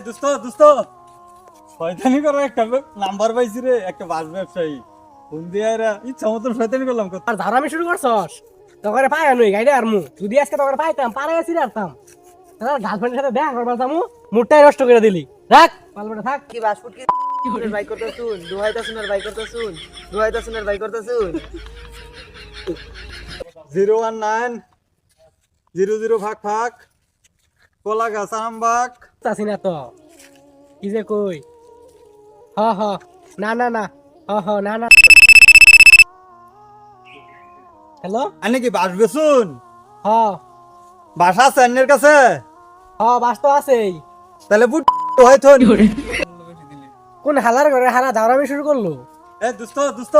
দোস্ত দোস্ত শয়তানি করার একটা নাম্বার পাইছি রে, একটা বাস ব্যবসায়ী ফোন দিয়ে ইচ্ছা মতন শয়তানি করলাম। আর ধারামি শুরু করছস তোকে পায় নই গাইডে আর মু যদি আজকে তোকে পাইতাম পারে আসি রাখতাম তার গার্লফ্রেন্ডের সাথে দেখা করবার যামু মুডটাই নষ্ট করে দিলি। রাখ পালবেটা থাক। কি বাসপুট কি বাই করতে শুন দুহাইতা শুনের বাই করতে শুন দুহাইতা শুনের বাই করতে শুন 019 ভাগ ভাগ কলা গাছ আমবাগ। চাসি না তো কি যে কই হ হ না না না হ হ না না। হ্যালো আনে কি বাস বেচুন? হ বাসা আছে আন্নের কাছে? হ বাস তো আছেই। তাহলে বুট হয়তো কোন হালার ঘরে হালা ধারামি শুরু করলো? এ দোস্ত দোস্ত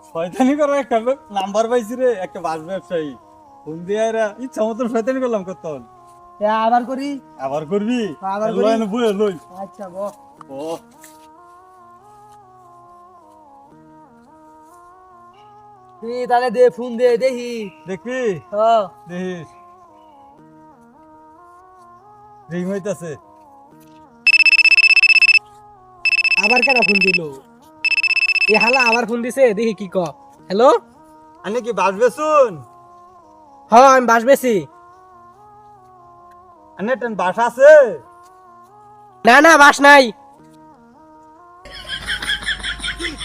শয়তানি করার একটা নাম্বার পাইছি রে, একটা বাস ব্যবসায়ী ফোন দিয়ে ইচ্ছা মতন শয়তানি করলাম। কত আবার করি আবার করবি? আবার করি। বই লই। আচ্ছা ও তুই তাহলে দে ফোন দে দেখি দেখবি? হ্যাঁ দেখিস রিং হইতাছে। আবার কেন ফোন দিল? এ হালা আবার ফোন দিছে দেখি কি ক। হ্যালো আনে কি বাস বেচুন? হ আমি বাস বেশি। আনে টেন বাসা আছে? না না বাস নাই।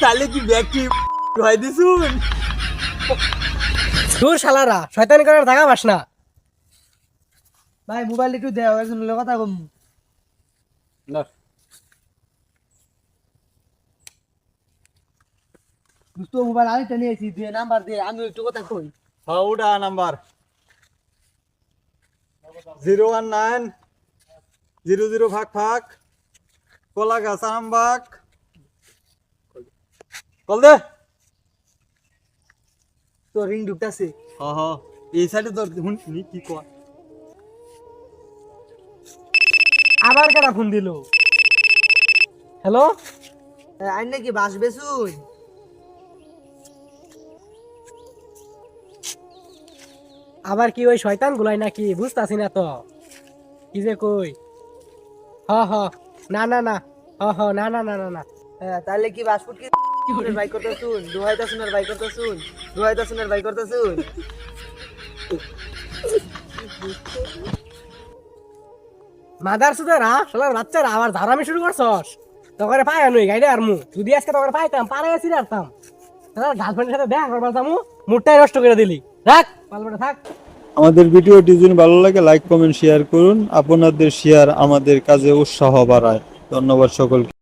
তাহলে কি ব্যাগটি হয় দিছুন? দূর শালারা শয়তানি করার থাকা বাস না। ভাই মোবাইল একটু দেও একজন লোক কথা কম না দুটো মোবাইল আমি টেনে আছি দিয়ে নাম্বার দে আমি একটু কথা কই হ্যাঁ ওটা নাম্বার 019 ভাগ ভাগ কলা গাছ আমবাগ। কল দে। তো রিং ঢুকতাছে হ্যাঁ হ্যাঁ এই সাইডে তোর শুনি কি কয়। আবার কেন ফোন দিল? হ্যালো আই নাকি বাস বেচুন আবার কি ওই শয়তান গুলাই নাকি বুঝতাছি না তো কি যে কই। হ হ না না না হ হ না না না না না। তাহলে কি বাসপুট কি বাই করতে শুন দুহাইতা শুনের বাই করতে শুন দুহাইতা শুনের বাই করতে শুন মাদার সুদারা শালার বাচ্চারা আবার ধারামি শুরু করছস তোকে পায় নই গাইডে আর মু যদি আজকে তোকে পাইতাম পারে আসি রাখতাম তার গার্লফ্রেন্ডের সাথে দেখা করবার যামু মুডটাই নষ্ট করে দিলি। রাখ পালবেটা থাক। আমাদের ভিডিওটি যদি ভালো লাগে লাইক কমেন্ট শেয়ার করুন। আপনাদের শেয়ার আমাদের কাজে উৎসাহ বাড়ায়। ধন্যবাদ সকলকে।